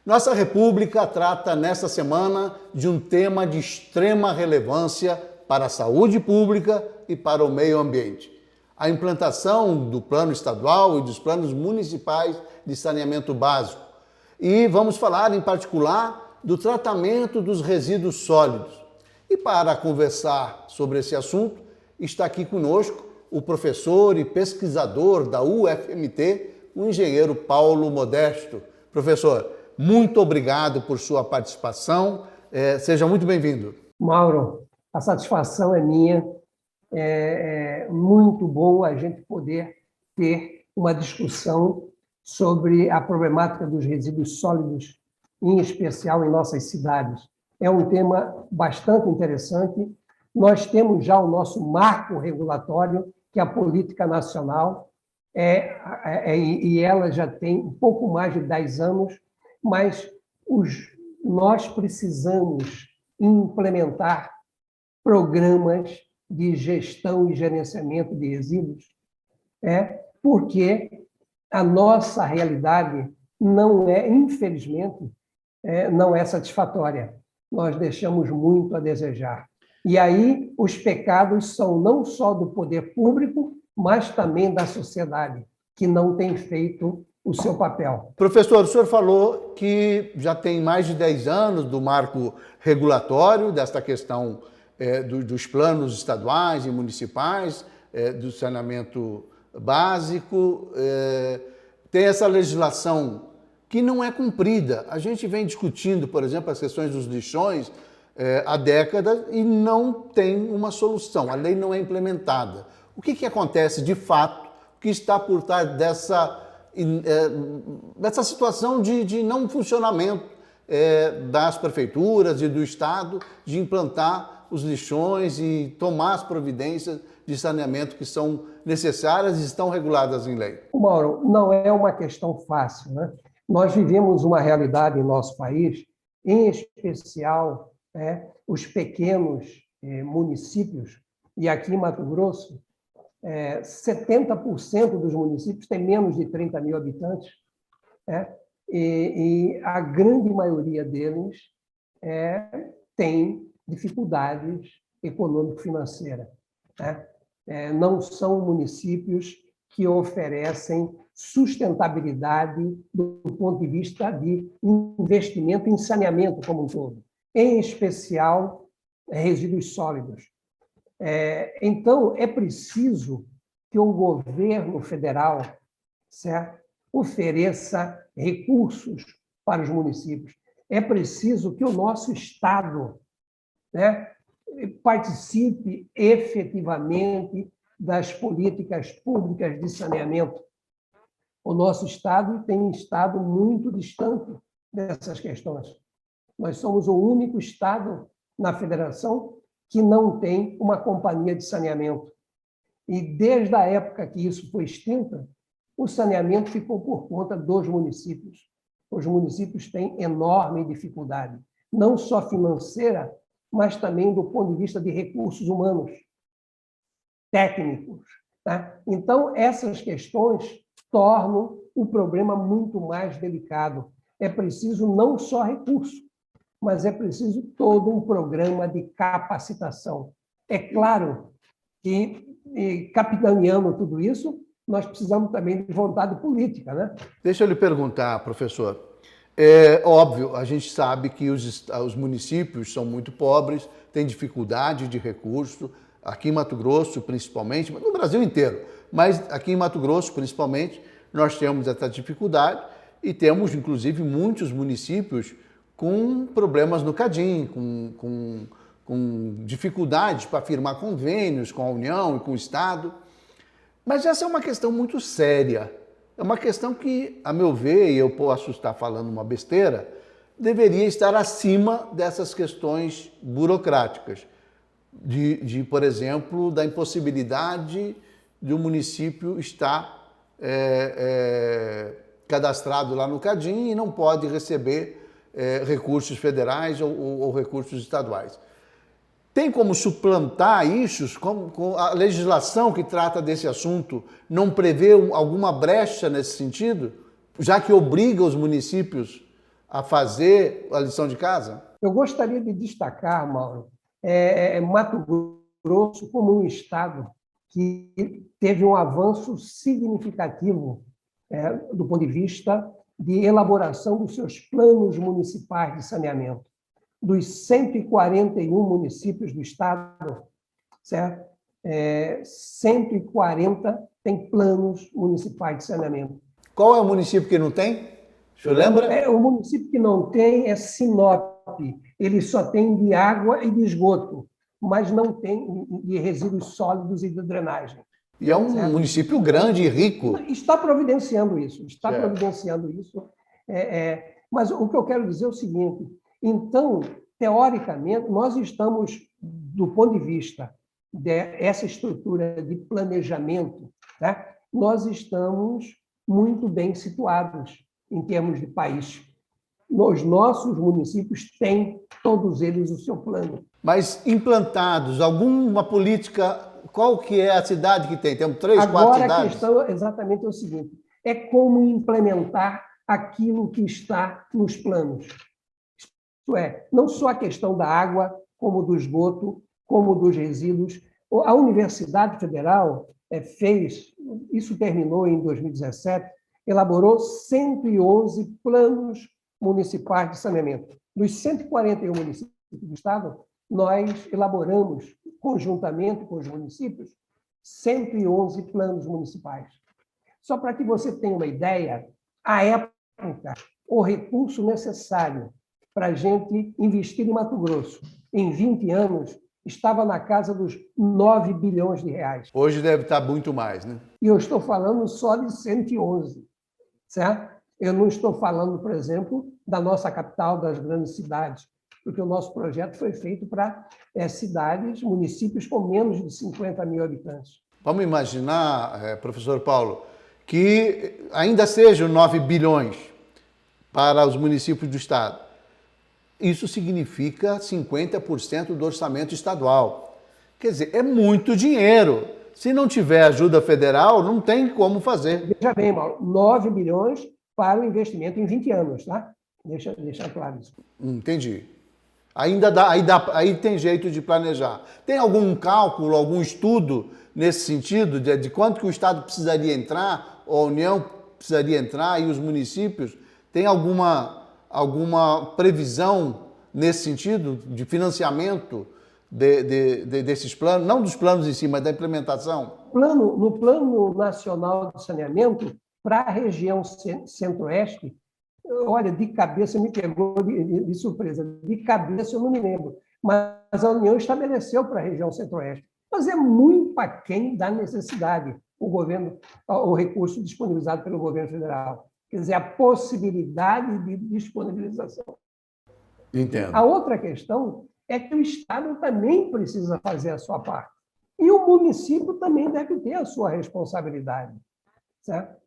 Nossa República trata nesta semana de um tema de extrema relevância para a saúde pública e para o meio ambiente: a implantação do plano estadual e dos planos municipais de saneamento básico. E vamos falar em particular do tratamento dos resíduos sólidos. E para conversar sobre esse assunto, está aqui conosco o professor e pesquisador da UFMT, o engenheiro Paulo Modesto. Professor, muito obrigado por sua participação. Seja muito bem-vindo. Mauro, a satisfação é minha. É muito bom a gente poder ter uma discussão sobre a problemática dos resíduos sólidos, em especial em nossas cidades. É um tema bastante interessante. Nós temos já o nosso marco regulatório, que é a Política Nacional, e ela já tem um pouco mais de 10 anos, mas nós precisamos implementar programas de gestão e gerenciamento de resíduos, porque a nossa realidade não é, infelizmente, não é satisfatória. Nós deixamos muito a desejar. E aí os pecados são não só do poder público, mas também da sociedade, que não tem feito o seu papel. Professor, o senhor falou que já tem mais de 10 anos do marco regulatório desta questão dos planos estaduais e municipais, do saneamento básico. Tem essa legislação que não é cumprida. A gente vem discutindo, por exemplo, as questões dos lixões há décadas e não tem uma solução. A lei não é implementada. O que acontece de fato? O que está por trás dessa situação de não funcionamento das prefeituras e do Estado de implantar os lixões e tomar as providências de saneamento que são necessárias e estão reguladas em lei? Mauro, não é uma questão fácil, né? Nós vivemos uma realidade em nosso país, em especial os pequenos municípios, e aqui em Mato Grosso, 70% dos municípios têm menos de 30 mil habitantes, e a grande maioria deles tem dificuldades econômico-financeiras. Não são municípios que oferecem sustentabilidade do ponto de vista de investimento em saneamento como um todo, em especial resíduos sólidos. Então, é preciso que o governo federal, certo, ofereça recursos para os municípios. É preciso que o nosso Estado participe efetivamente das políticas públicas de saneamento. O nosso Estado tem estado muito distante dessas questões. Nós somos o único Estado na federação que não tem uma companhia de saneamento. E desde a época que isso foi extinta, o saneamento ficou por conta dos municípios. Os municípios têm enorme dificuldade, não só financeira, mas também do ponto de vista de recursos humanos, técnicos. Então, essas questões tornam o problema muito mais delicado. É preciso não só recurso, mas é preciso todo um programa de capacitação. É claro que, capitaneando tudo isso, nós precisamos também de vontade política, né? Deixa eu lhe perguntar, professor. É óbvio, a gente sabe que os municípios são muito pobres, têm dificuldade de recurso, aqui em Mato Grosso principalmente, no Brasil inteiro, mas aqui em Mato Grosso principalmente, nós temos essa dificuldade e temos, inclusive, muitos municípios com problemas no CADIM, com dificuldades para firmar convênios com a União e com o Estado. Mas essa é uma questão muito séria. É uma questão que, a meu ver, e eu posso estar falando uma besteira, deveria estar acima dessas questões burocráticas. Por exemplo, da impossibilidade de um município estar cadastrado lá no CADIM e não pode receber recursos federais ou recursos estaduais. Tem como suplantar isso? Com a legislação que trata desse assunto não prevê alguma brecha nesse sentido, já que obriga os municípios a fazer a lição de casa? Eu gostaria de destacar, Mauro, Mato Grosso como um estado que teve um avanço significativo do ponto de vista de elaboração dos seus planos municipais de saneamento. Dos 141 municípios do estado, certo? 140 têm planos municipais de saneamento. Qual é o município que não tem? O senhor lembra? O município que não tem é Sinop. Ele só tem de água e de esgoto, mas não tem de resíduos sólidos e de drenagem. E é um município grande e rico. Está providenciando isso, Mas o que eu quero dizer é o seguinte: então, teoricamente, nós estamos, do ponto de vista dessa estrutura de planejamento, né, nós estamos muito bem situados em termos de país. Os nossos municípios têm, todos eles, o seu plano. Mas implantados, alguma política, qual que é a cidade que tem? Temos 3, 4 cidades? Agora a questão exatamente é o seguinte: é como implementar aquilo que está nos planos. Isto é, não só a questão da água, como do esgoto, como dos resíduos. A Universidade Federal isso terminou em 2017, elaborou 111 planos municipais de saneamento. Dos 141 municípios do estado, nós elaboramos, conjuntamente com os municípios, 111 planos municipais. Só para que você tenha uma ideia, à época, o recurso necessário para a gente investir em Mato Grosso em 20 anos estava na casa dos 9 bilhões de reais. Hoje deve estar muito mais, né? E eu estou falando só de 111, certo? Eu não estou falando, por exemplo, da nossa capital, das grandes cidades, porque o nosso projeto foi feito para cidades, municípios com menos de 50 mil habitantes. Vamos imaginar, professor Paulo, que ainda sejam 9 bilhões para os municípios do estado. Isso significa 50% do orçamento estadual. Quer dizer, é muito dinheiro. Se não tiver ajuda federal, não tem como fazer. Veja bem, Mauro, 9 bilhões para o investimento em 20 anos, tá? Deixa claro isso. Entendi. Aí tem jeito de planejar. Tem algum cálculo, algum estudo nesse sentido, de quanto que o Estado precisaria entrar, ou a União precisaria entrar, e os municípios? Tem alguma previsão nesse sentido, de financiamento desses planos? Não dos planos em si, mas da implementação? No Plano Nacional de Saneamento, para a região centro-oeste, olha, de cabeça me pegou de surpresa. De cabeça eu não me lembro. Mas a União estabeleceu para a região centro-oeste. Mas é muito aquém da necessidade o recurso disponibilizado pelo governo federal. Quer dizer, a possibilidade de disponibilização. Entendo. A outra questão é que o Estado também precisa fazer a sua parte. E o município também deve ter a sua responsabilidade. Certo?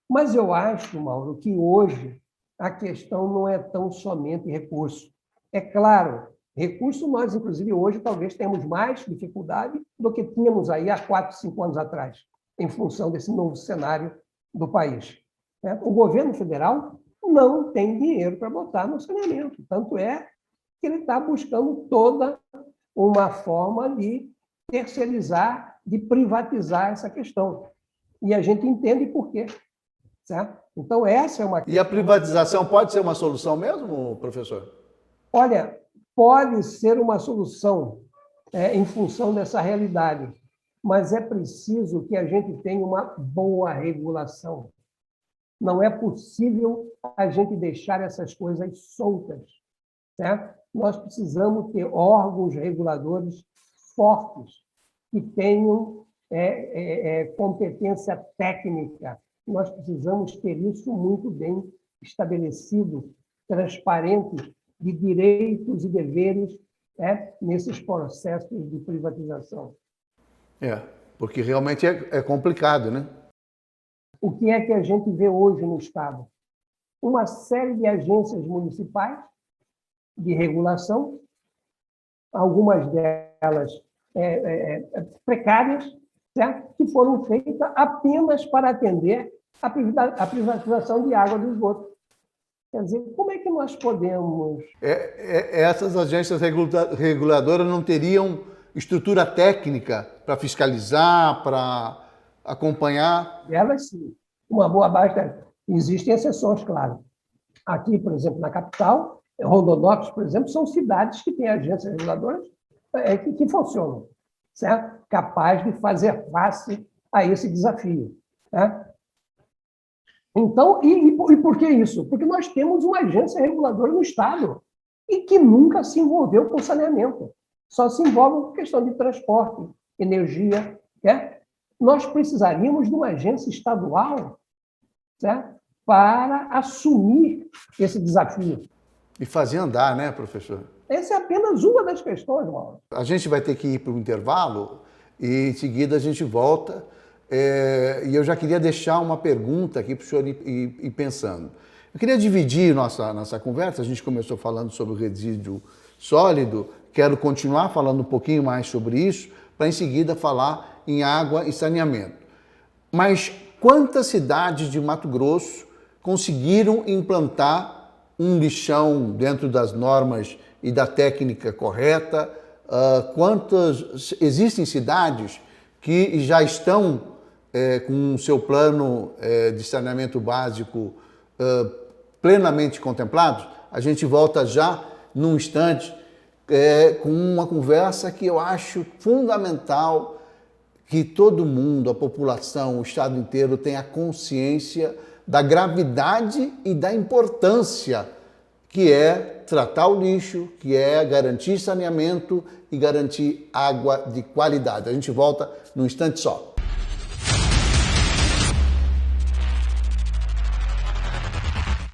Mas eu acho, Mauro, que hoje a questão não é tão somente recurso. É claro, recurso nós, inclusive, hoje talvez tenhamos mais dificuldade do que tínhamos aí há 4, 5 anos atrás, em função desse novo cenário do país. O governo federal não tem dinheiro para botar no saneamento. Tanto é que ele está buscando toda uma forma de terceirizar, de privatizar essa questão. E a gente entende por quê. Certo? Então, essa é uma questão. E a privatização pode ser uma solução mesmo, professor? Olha, pode ser uma solução em função dessa realidade, mas é preciso que a gente tenha uma boa regulação. Não é possível a gente deixar essas coisas soltas. Certo? Nós precisamos ter órgãos reguladores fortes, que tenham competência técnica. Nós precisamos ter isso muito bem estabelecido, transparente, de direitos e deveres nesses processos de privatização. Porque realmente é complicado, né? O que é que a gente vê hoje no Estado? Uma série de agências municipais de regulação, algumas delas precárias, certo? Que foram feitas apenas para atender a privatização de água do esgoto. Quer dizer, como é que nós podemos... Essas agências reguladoras não teriam estrutura técnica para fiscalizar, para acompanhar? Elas, sim. Uma boa base... Existem exceções, claro. Aqui, por exemplo, na capital, Rondonópolis, por exemplo, são cidades que têm agências reguladoras que funcionam, certo? Capaz de fazer face a esse desafio. Né? Então, e por que isso? Porque nós temos uma agência reguladora no Estado e que nunca se envolveu com saneamento. Só se envolve com questão de transporte, energia. Né? Nós precisaríamos de uma agência estadual, certo? Para assumir esse desafio. E fazer andar, né, professor? Essa é apenas uma das questões, Mauro. A gente vai ter que ir para o intervalo e, em seguida, a gente volta. E eu já queria deixar uma pergunta aqui para o senhor ir pensando. Eu queria dividir nossa conversa. A gente começou falando sobre o resíduo sólido. Quero continuar falando um pouquinho mais sobre isso, para, em seguida, falar em água e saneamento. Mas quantas cidades de Mato Grosso conseguiram implantar um lixão dentro das normas e da técnica correta? Existem cidades que já estão com o seu plano de saneamento básico plenamente contemplados? A gente volta já num instante com uma conversa que eu acho fundamental que todo mundo, a população, o Estado inteiro tenha consciência da gravidade e da importância que é tratar o lixo, que é garantir saneamento e garantir água de qualidade. A gente volta num instante só.